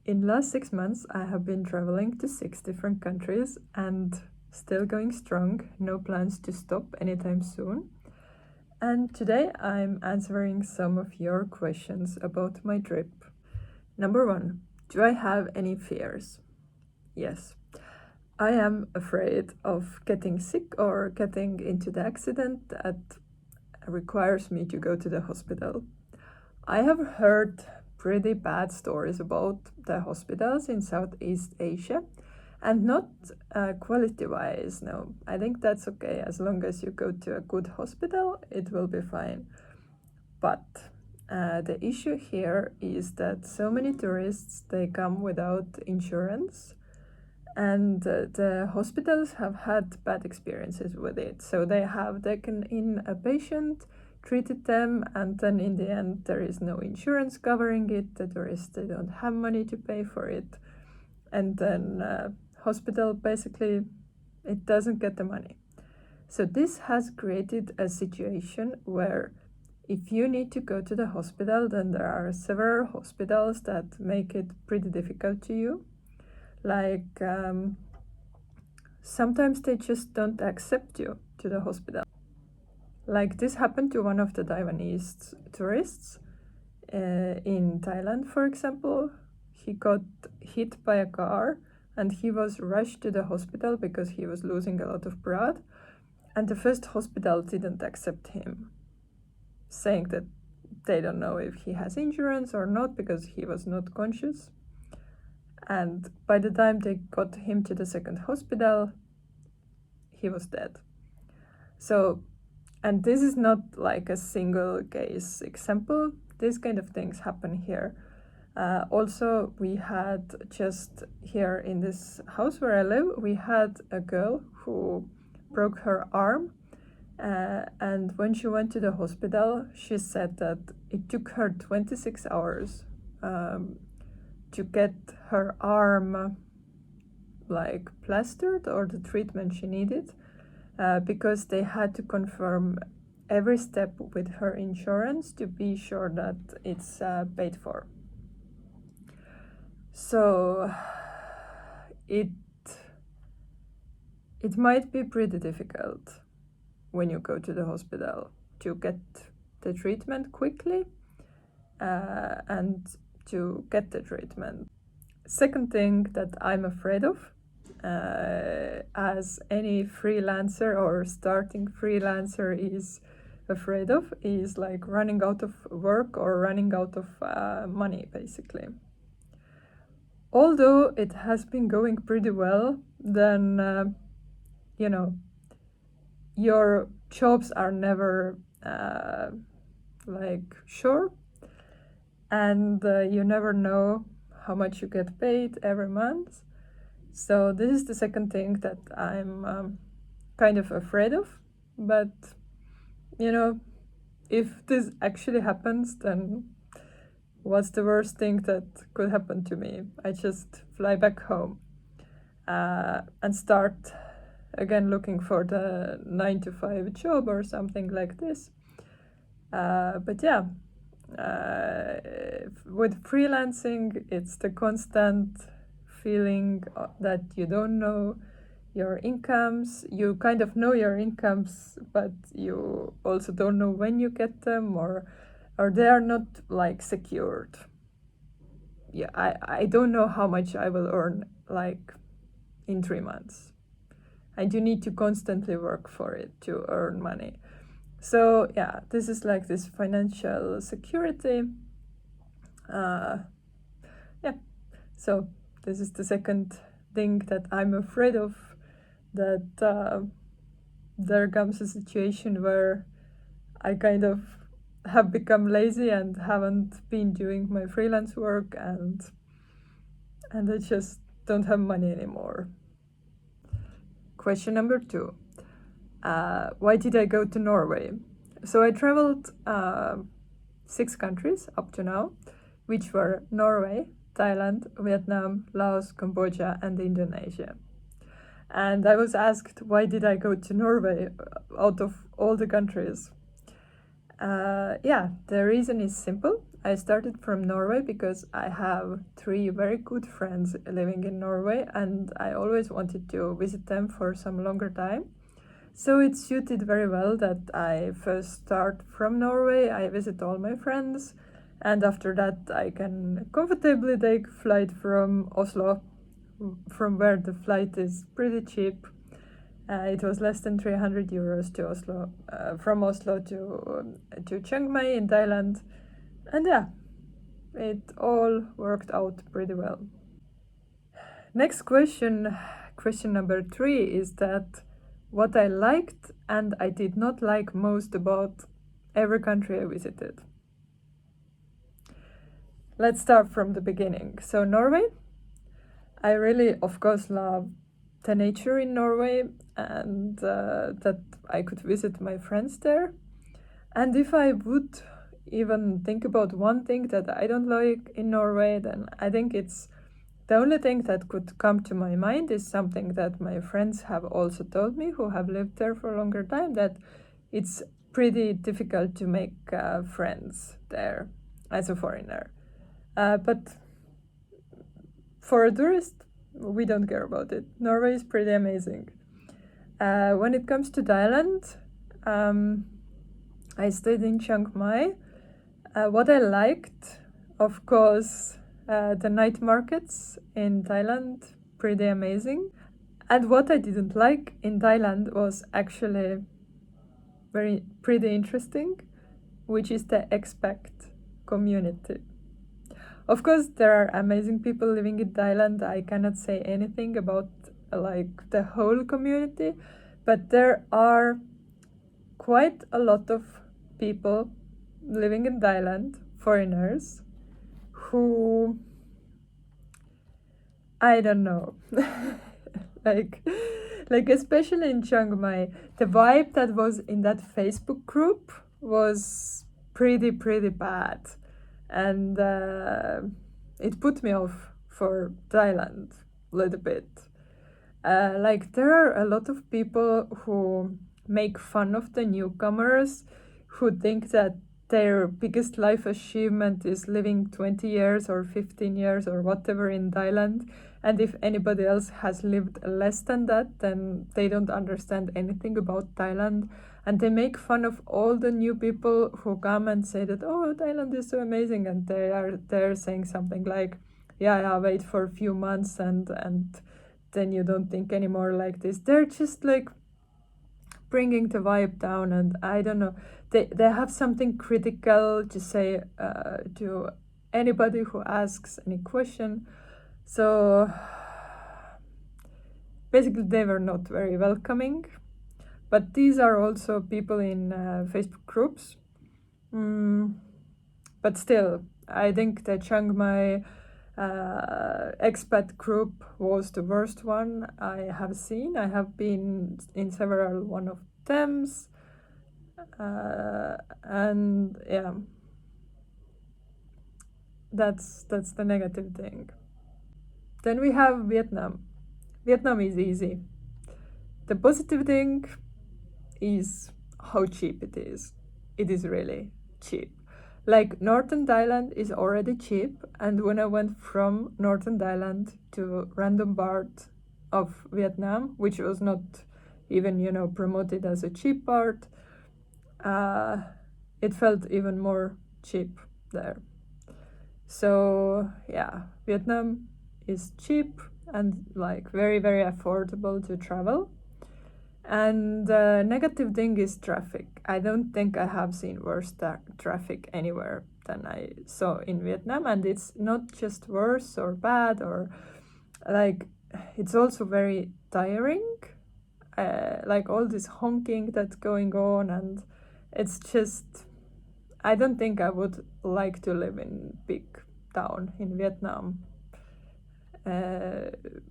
In last 6 months, I have been traveling to 6 different countries and still going strong. No plans to stop anytime soon. And today I'm answering some of your questions about my trip. Number 1, do I have any fears? Yes. I am afraid of getting sick or getting into the accident that requires me to go to the hospital. I have heard pretty bad stories about the hospitals in Southeast Asia, and not quality wise, no. I think that's okay. As long as you go to a good hospital, it will be fine. But the issue here is that so many tourists, they come without insurance, and the hospitals have had bad experiences with it. So they have taken in a patient, treated them, and then in the end there is no insurance covering it. The tourists, they don't have money to pay for it, and then hospital basically, it doesn't get the money. So this has created a situation where if you need to go to the hospital, then there are several hospitals that make it pretty difficult to you. Like sometimes they just don't accept you to the hospital. Like this happened to one of the Taiwanese tourists in Thailand, for example. He got hit by a car and he was rushed to the hospital because he was losing a lot of blood. And the first hospital didn't accept him, saying that they don't know if he has insurance or not because he was not conscious. And by the time they got him to the second hospital, he was dead. So, and this is not like a single case example. These kind of things happen here. Also, we had just here in this house where I live, we had a girl who broke her arm. And when she went to the hospital, she said that it took her 26 hours to get her arm like plastered or the treatment she needed, because they had to confirm every step with her insurance to be sure that it's paid for. So it might be pretty difficult when you go to the hospital to get the treatment quickly and to get the treatment. Second thing that I'm afraid of, as any freelancer or starting freelancer is afraid of, is like running out of work or running out of money, basically. Although it has been going pretty well, then your jobs are never like sure, and you never know how much you get paid every month. So this is the second thing that I'm kind of afraid of. But if this actually happens, then what's the worst thing that could happen to me? I just fly back home and start again looking for the 9-to-5 job or something like this. But yeah, with freelancing, it's the constant feeling that you don't know your incomes. You kind of know your incomes, but you also don't know when you get them, or they are not like secured. Yeah, I don't know how much I will earn like in 3 months. And you need to constantly work for it to earn money. So yeah, this is like this financial security. Yeah, so this is the second thing that I'm afraid of, that there comes a situation where I kind of have become lazy and haven't been doing my freelance work, and I just don't have money anymore. Question number 2. Why did I go to Norway? So I traveled 6 countries up to now, which were Norway, Thailand, Vietnam, Laos, Cambodia, and Indonesia. And I was asked, why did I go to Norway out of all the countries? Yeah, the reason is simple. I started from Norway because I have 3 very good friends living in Norway and I always wanted to visit them for some longer time. So it suited very well that I first start from Norway, I visit all my friends, and after that I can comfortably take flight from Oslo, from where the flight is pretty cheap. It was less than 300 euros to Oslo, from Oslo to Chiang Mai in Thailand, and yeah, it all worked out pretty well. Next question, question number 3 is that what I liked and I did not like most about every country I visited. Let's start from the beginning. So Norway, I really, of course, love the nature in Norway and that I could visit my friends there. And if I would even think about one thing that I don't like in Norway, then I think it's the only thing that could come to my mind is something that my friends have also told me who have lived there for a longer time, that it's pretty difficult to make friends there as a foreigner. But for a tourist, we don't care about it. Norway is pretty amazing. When it comes to Thailand, I stayed in Chiang Mai. What I liked, of course, the night markets in Thailand, pretty amazing. And what I didn't like in Thailand was actually pretty interesting, which is the expat community. Of course, there are amazing people living in Thailand. I cannot say anything about like the whole community, but there are quite a lot of people living in Thailand, foreigners, who I don't know, like especially in Chiang Mai, the vibe that was in that Facebook group was pretty bad, and it put me off for Thailand a little bit. Like there are a lot of people who make fun of the newcomers, who think that their biggest life achievement is living 20 years or 15 years or whatever in Thailand. And if anybody else has lived less than that, then they don't understand anything about Thailand. And they make fun of all the new people who come and say that, oh, Thailand is so amazing. And they're saying something like, yeah, wait for a few months and then you don't think anymore like this. They're just like bringing the vibe down, and I don't know, they have something critical to say to anybody who asks any question. So basically they were not very welcoming, but these are also people in Facebook groups. But still, I think the Chiang Mai expat group was the worst one I have seen. I have been in several one of them, and yeah, that's the negative thing. Then we have Vietnam. Vietnam is easy. The positive thing is how cheap it is. It is really cheap. Like northern Thailand is already cheap, and when I went from northern Thailand to random part of Vietnam, which was not even promoted as a cheap part, it felt even more cheap there. So yeah, Vietnam is cheap and like very affordable to travel. And the negative thing is traffic. I don't think I have seen worse traffic anywhere than I saw in Vietnam. And it's not just worse or bad, or like, it's also very tiring. Like all this honking that's going on, and it's just, I don't think I would like to live in big town in Vietnam,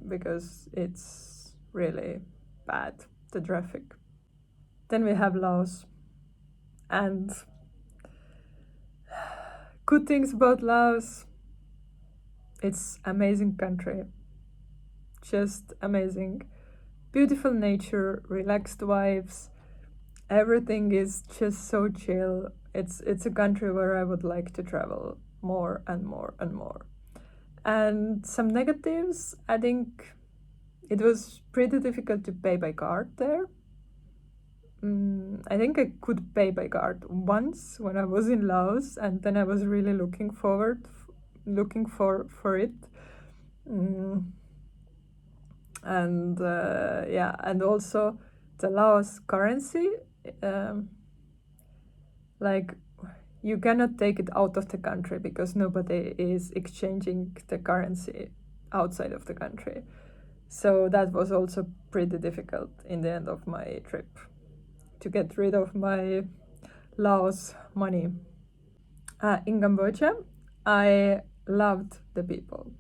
because it's really bad, the traffic. Then we have Laos, and good things about Laos, it's amazing country, just amazing, beautiful nature, relaxed vibes, everything is just so chill. it's a country where I would like to travel more and more and more. And some negatives, I think it was pretty difficult to pay by card there. I think I could pay by card once when I was in Laos, and then I was really looking for it. And yeah, and also the Laos currency, like you cannot take it out of the country because nobody is exchanging the currency outside of the country. So that was also pretty difficult in the end of my trip to get rid of my Laos money. In Cambodia, I loved the people.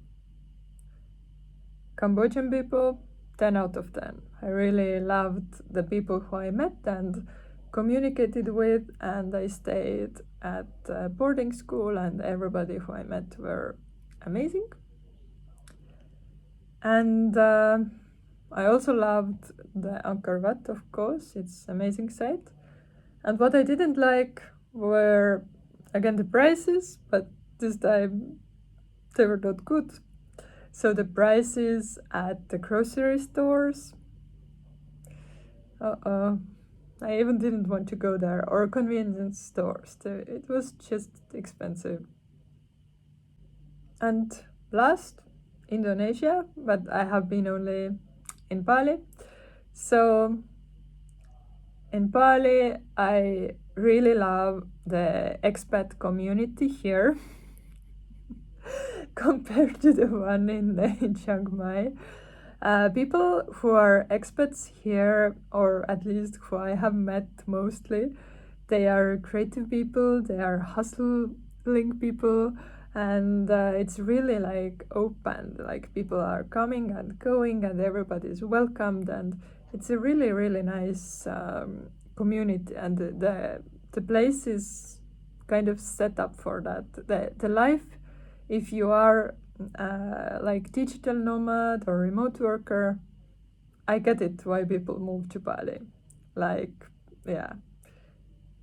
Cambodian people, 10 out of 10. I really loved the people who I met and communicated with, and I stayed at boarding school, and everybody who I met were amazing. And I also loved the Angkor Wat, of course, it's an amazing site. And what I didn't like were, again, the prices, but this time they were not good. So the prices at the grocery stores, I even didn't want to go there, or convenience stores. It was just expensive. And last, Indonesia, but I have been only in Bali. So in Bali, I really love the expat community here compared to the one in Chiang Mai. People who are expats here, or at least who I have met mostly, they are creative people, they are hustling people, and it's really like open, like people are coming and going and everybody's welcomed, and it's a really, really nice community, and the place is kind of set up for that. The life, if you are like digital nomad or remote worker, I get it why people move to Bali. Like, yeah,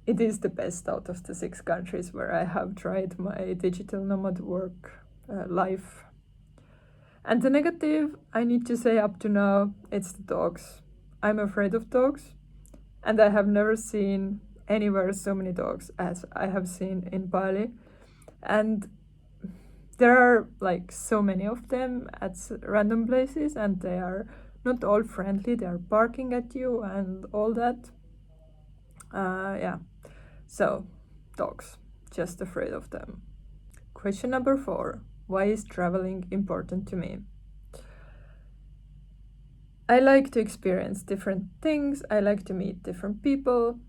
it is the best out of the 6 countries where I have tried my digital nomad work life. And the negative, I need to say up to now, it's the dogs. I'm afraid of dogs, and I have never seen anywhere so many dogs as I have seen in Bali. And there are like so many of them at random places, and they are not all friendly. They are barking at you and all that. Yeah, so dogs, just afraid of them. Question number 4. Why is traveling important to me? I like to experience different things. I like to meet different people.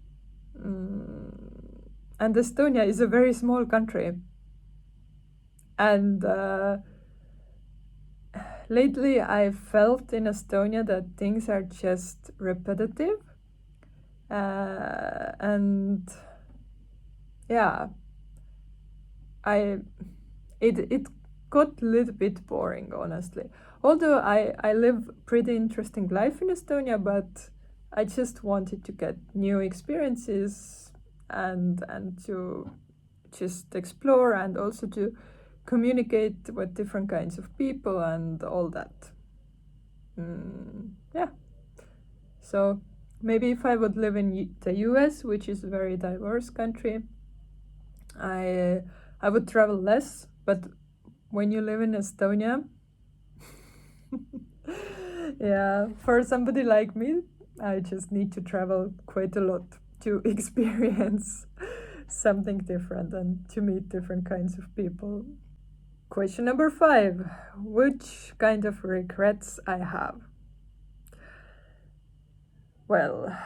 And Estonia is a very small country. And lately I felt in Estonia that things are just repetitive. And yeah, it got a little bit boring, honestly. Although I live pretty interesting life in Estonia, but I just wanted to get new experiences and to just explore, and also to communicate with different kinds of people and all that. Yeah. So maybe if I would live in the US, which is a very diverse country, I would travel less. But when you live in Estonia, yeah, for somebody like me, I just need to travel quite a lot to experience something different and to meet different kinds of people. Question number 5. Which kind of regrets I have? Well,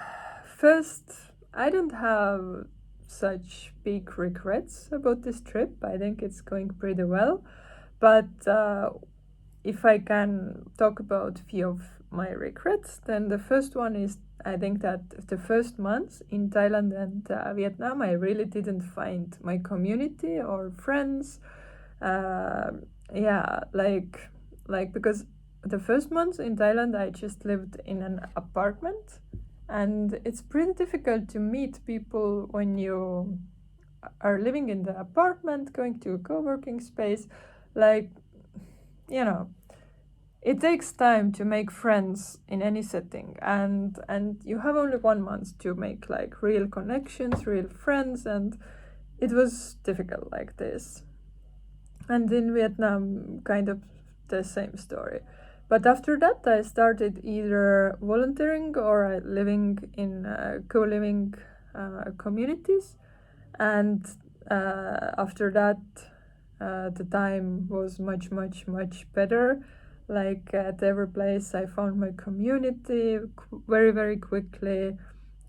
first, I don't have such big regrets about this trip. I think it's going pretty well. But if I can talk about a few of my regrets, then the first one is, I think that the first months in Thailand and Vietnam, I really didn't find my community or friends. Yeah, like because the first months in Thailand, I just lived in an apartment, and it's pretty difficult to meet people when you are living in the apartment, going to a co-working space, like, you know, it takes time to make friends in any setting, and you have only 1 month to make like real connections, real friends, and it was difficult like this. And in Vietnam, kind of the same story. But after that, I started either volunteering or living in co-living communities. And after that, the time was much, much, much better. Like at every place, I found my community very, very quickly.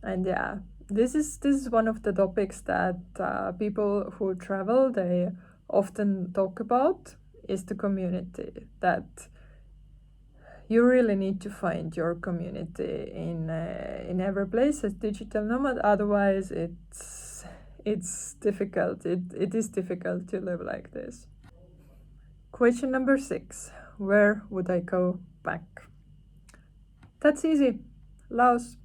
And yeah, this is one of the topics that people who travel, they often talk about, is the community. That you really need to find your community in every place as digital nomad. Otherwise, it's difficult. It is difficult to live like this. Question number 6: where would I go back? That's easy. Laos.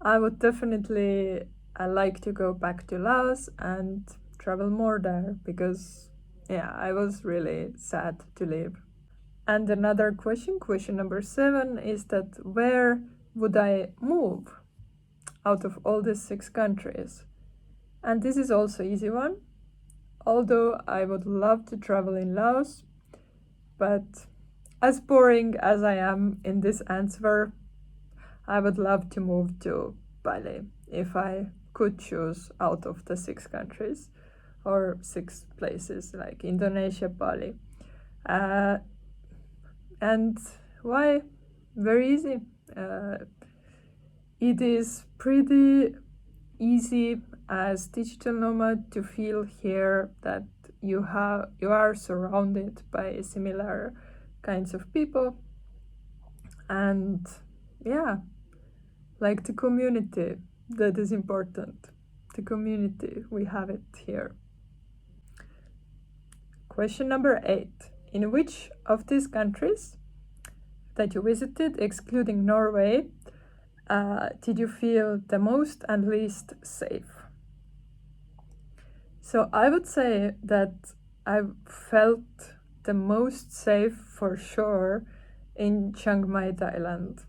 I would definitely like to go back to Laos and travel more there because, yeah, I was really sad to leave. And another question number 7, is that where would I move out of all these 6 countries? And this is also easy one, although I would love to travel in Laos, but as boring as I am in this answer, I would love to move to Bali if I could choose out of the 6 countries or 6 places like Indonesia, Bali. And why? Very easy. It is pretty easy as digital nomad to feel here that you are surrounded by similar kinds of people, and yeah, like the community, that is important. The community, we have it here. Question number 8: in which of these countries that you visited, excluding Norway, did you feel the most and least safe? So I would say that I felt the most safe for sure in Chiang Mai, Thailand.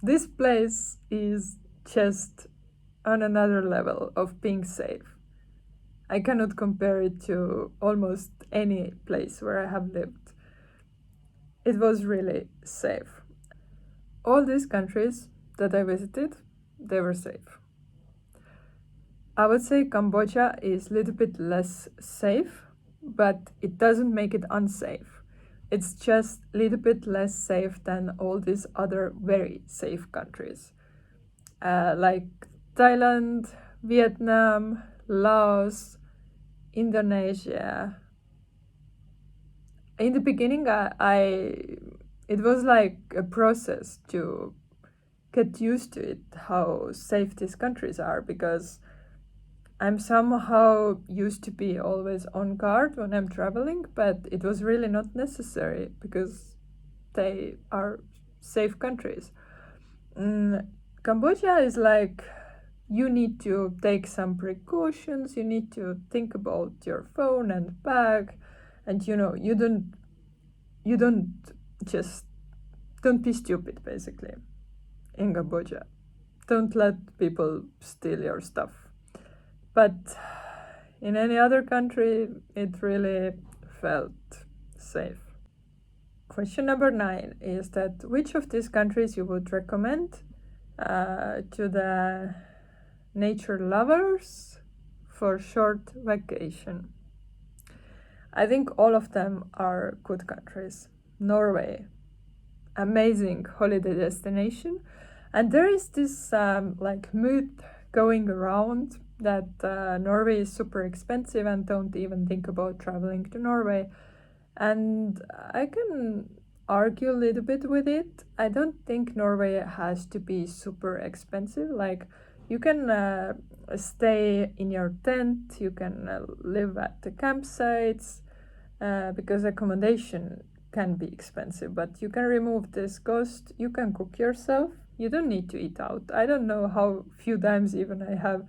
This place is just on another level of being safe. I cannot compare it to almost any place where I have lived. It was really safe. All these countries that I visited, they were safe. I would say Cambodia is a little bit less safe, but it doesn't make it unsafe. It's just a little bit less safe than all these other very safe countries. Like Thailand, Vietnam, Laos, Indonesia. In the beginning, it was like a process to get used to it, how safe these countries are, because I'm somehow used to be always on guard when I'm traveling, but it was really not necessary because they are safe countries. Cambodia is like, you need to take some precautions, you need to think about your phone and bag, and you don't just, don't be stupid basically in Cambodia. Don't let people steal your stuff. But in any other country, it really felt safe. Question number 9 is that which of these countries you would recommend to the nature lovers for short vacation? I think all of them are good countries. Norway, amazing holiday destination, and there is this like myth going around that Norway is super expensive and don't even think about traveling to Norway. And I can argue a little bit with it. I don't think Norway has to be super expensive. Like, you can stay in your tent, you can live at the campsites, because accommodation can be expensive, but you can remove this cost. You can cook yourself. You don't need to eat out. I don't know how few times even I have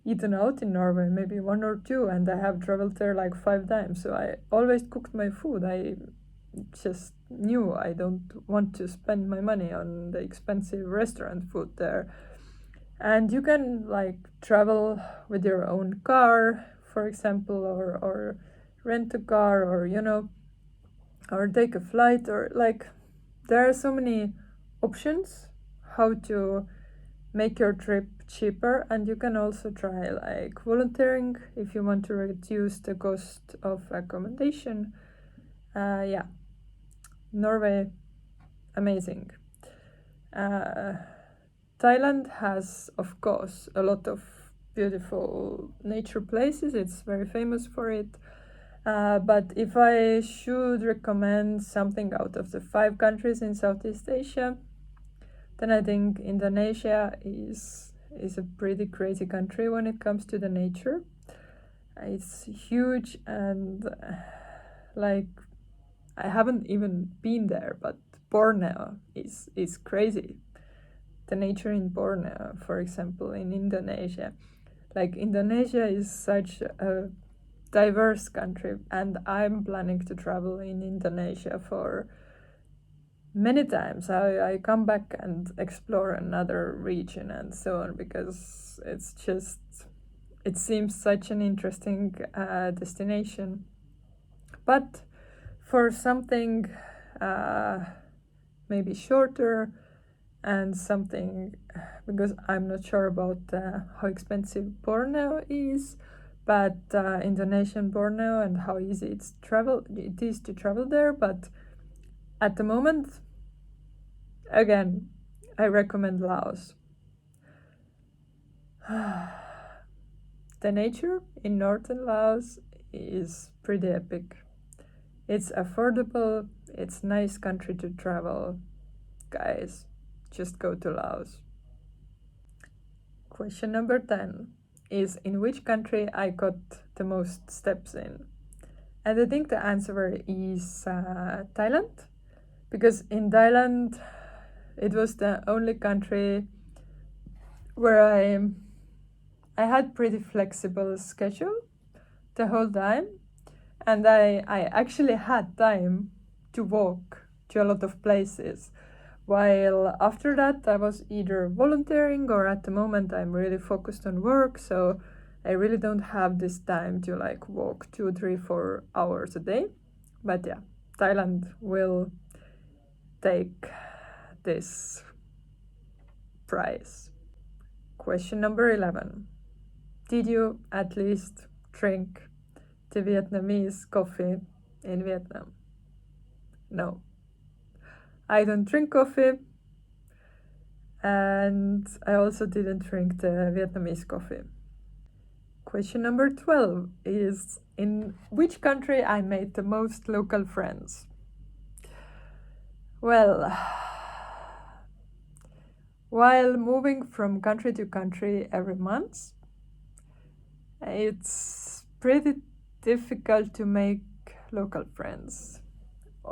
eaten out in Norway, maybe one or two, and I have traveled there like 5 times. So I always cooked my food. I just knew I don't want to spend my money on the expensive restaurant food there. And you can like travel with your own car, for example, or rent a car, or or take a flight, or like there are so many options how to make your trip cheaper. And you can also try like volunteering if you want to reduce the cost of accommodation. Yeah, Norway, amazing. uh, Thailand has, of course, a lot of beautiful nature places. It's very famous for it. But if I should recommend something out of the 5 countries in Southeast Asia, then I think Indonesia is a pretty crazy country when it comes to the nature. It's huge, and like I haven't even been there, but Borneo is crazy. The nature in Borneo, for example, in Indonesia. Like Indonesia is such a diverse country, and I'm planning to travel in Indonesia for many times. I come back and explore another region and so on, because it seems such an interesting destination. But for something maybe shorter, and something, because I'm not sure about how expensive Borneo is, but Indonesian Borneo, and how easy it is to travel there. But at the moment, again, I recommend Laos. The nature in northern Laos is pretty epic. It's affordable, it's nice country to travel. Guys, just go to Laos. Question number 10 is, in which country I got the most steps in? And I think the answer is Thailand, because in Thailand it was the only country where I had pretty flexible schedule the whole time, and I actually had time to walk to a lot of places. While after that, I was either volunteering, or at the moment I'm really focused on work, so I really don't have this time to like walk 2, 3, 4 hours a day. But yeah, Thailand will take this prize. Question number 11. Did you at least drink the Vietnamese coffee in Vietnam? No. I don't drink coffee, and I also didn't drink the Vietnamese coffee. Question number 12 is, in which country I made the most local friends? Well, while moving from country to country every month, it's pretty difficult to make local friends.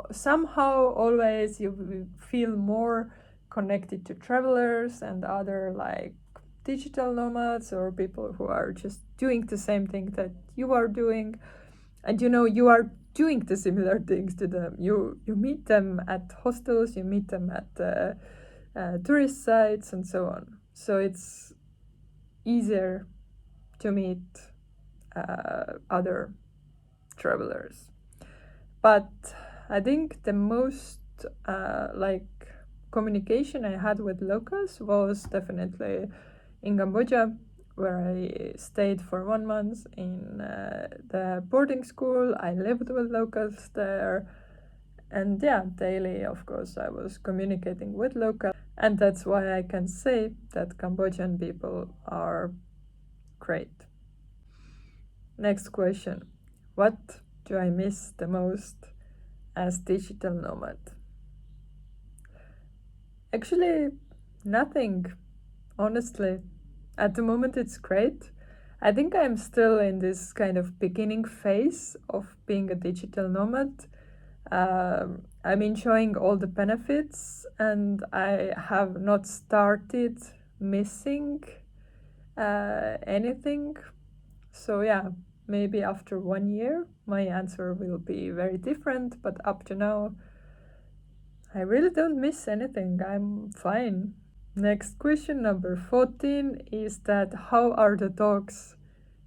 Somehow always you feel more connected to travelers and other like digital nomads, or people who are just doing the same thing that you are doing, and you are doing the similar things to them. You meet them at hostels, you meet them at tourist sites, and so on. So it's easier to meet other travelers. But I think the most like communication I had with locals was definitely in Cambodia, where I stayed for 1 month in the boarding school. I lived with locals there, and yeah, daily, of course, I was communicating with locals, and that's why I can say that Cambodian people are great. Next question. What do I miss the most as digital nomad? Actually, nothing, honestly. At the moment, it's great. I think I'm still in this kind of beginning phase of being a digital nomad. I'm enjoying all the benefits, and I have not started missing anything. So yeah, maybe after 1 year my answer will be very different, but up to now I really don't miss anything. I'm fine. Next question, number 14, is that how are the dogs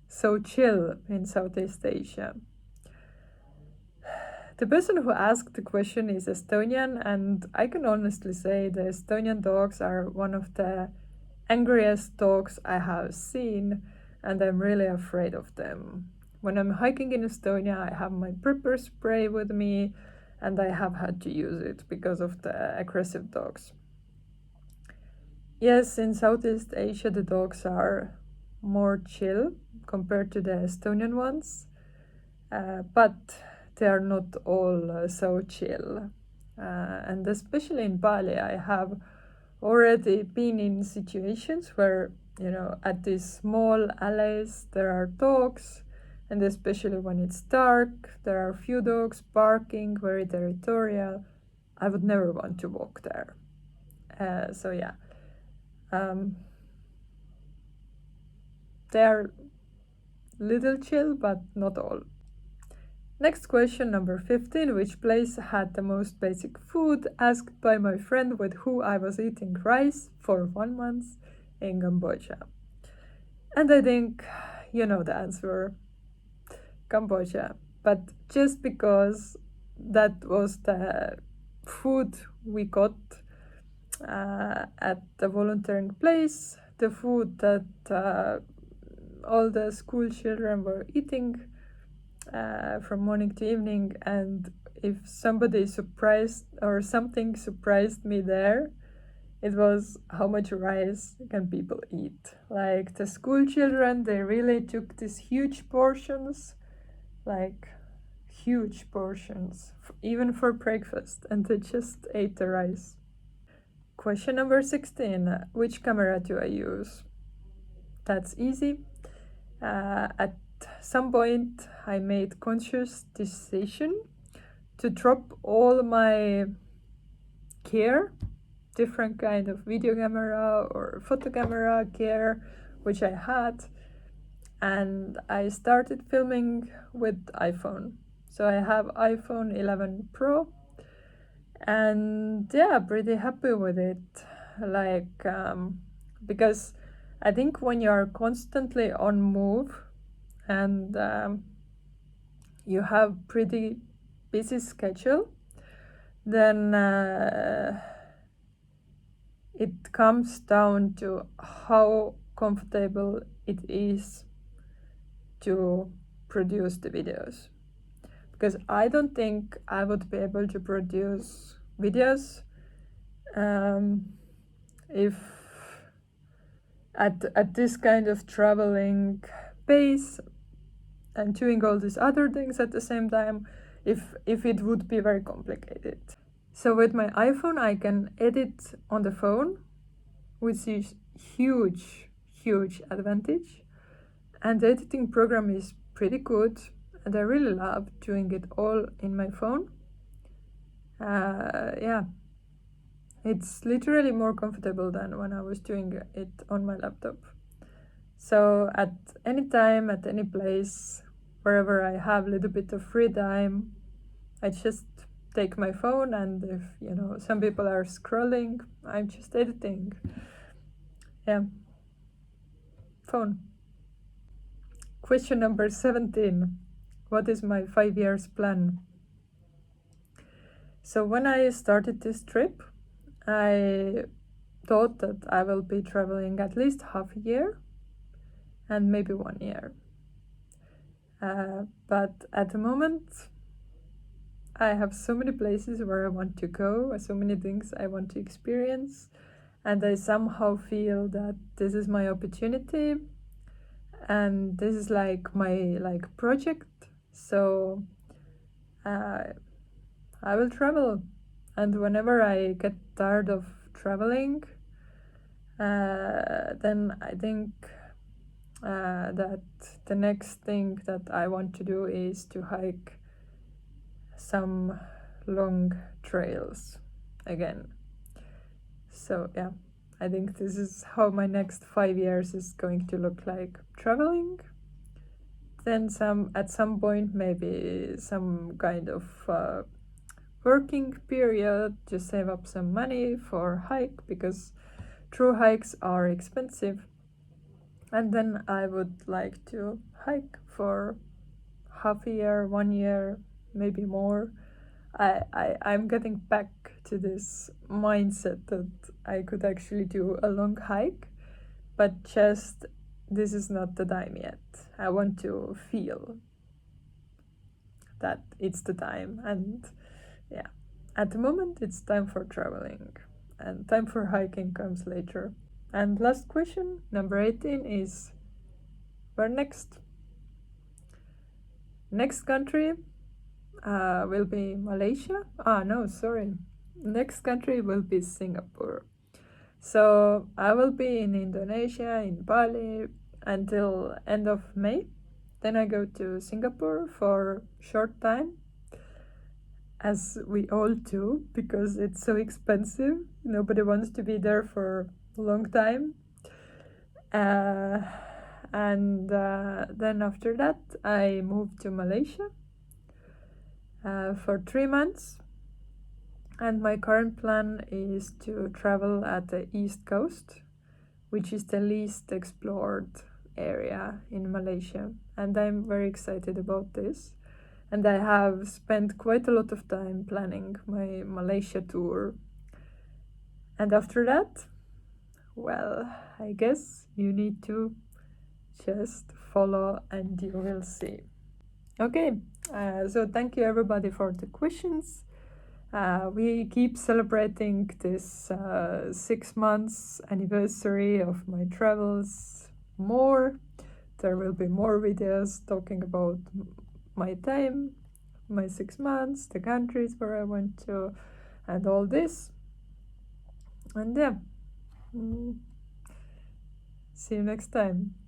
so chill in Southeast Asia? The person who asked the question is Estonian, and I can honestly say the Estonian dogs are one of the angriest dogs I have seen, and I'm really afraid of them. When I'm hiking in Estonia, I have my pepper spray with me, and I have had to use it because of the aggressive dogs. Yes, in Southeast Asia, the dogs are more chill compared to the Estonian ones, but they are not all so chill. And especially in Bali, I have already been in situations where, at these small alleys there are dogs, and especially when it's dark, there are few dogs barking, very territorial. I would never want to walk there. So yeah. They are little chill, but not all. Next question, number 15. Which place had the most basic food? Asked by my friend with who I was eating rice for 1 month in Cambodia. And I think you know the answer. Cambodia. But just because that was the food we got at the volunteering place, the food that all the school children were eating from morning to evening, and if somebody surprised or something surprised me there, it was how much rice can people eat. Like the school children, they really took these huge portions, like huge portions, even for breakfast, and they just ate the rice. Question number 16. Which camera do I use? That's easy. At some point, I made conscious decision to drop all my gear, different kind of video camera or photo camera gear, which I had, and I started filming with iPhone. So I have iPhone 11 Pro, and yeah, pretty happy with it. Like, because I think when you are constantly on move and you have pretty busy schedule, then it comes down to how comfortable it is to produce the videos. Because I don't think I would be able to produce videos if at this kind of traveling pace and doing all these other things at the same time, if it would be very complicated. So with my iPhone I can edit on the phone, which is huge advantage, and the editing program is pretty good, and I really love doing it all in my phone. Yeah, it's literally more comfortable than when I was doing it on my laptop. So at any time, at any place, wherever I have a little bit of free time, I just take my phone, and if some people are scrolling, I'm just editing. Yeah. Phone. Question number 17. What is my 5 years plan? So when I started this trip, I thought that I will be traveling at least half a year and maybe 1 year. But at the moment, I have so many places where I want to go, so many things I want to experience, and I somehow feel that this is my opportunity, and this is like my project. So I will travel, and whenever I get tired of traveling, then I think that the next thing that I want to do is to hike some long trails again. So yeah, I think this is how my next 5 years is going to look like, traveling. Then at some point maybe some kind of working period to save up some money for hike, because true hikes are expensive. And then I would like to hike for half a year, 1 year, maybe more. I'm getting back to this mindset that I could actually do a long hike, but just this is not the time yet. I want to feel that it's the time, and yeah, at the moment it's time for traveling, and time for hiking comes later. And last question, number 18, is where next? Next country will be Malaysia. No, sorry. Next country will be Singapore. So I will be in Indonesia, in Bali, until end of May. Then I go to Singapore for short time, as we all do, because it's so expensive. Nobody wants to be there for a long time. And then after that, I moved to Malaysia for 3 months. And my current plan is to travel at the East Coast, which is the least explored area in Malaysia. And I'm very excited about this. And I have spent quite a lot of time planning my Malaysia tour. And after that, well, I guess you need to just follow and you will see. Okay, so thank you everybody for the questions. We keep celebrating this 6 months anniversary of my travels more. There will be more videos talking about my time, my 6 months, the countries where I went to, and all this. And yeah, see you next time.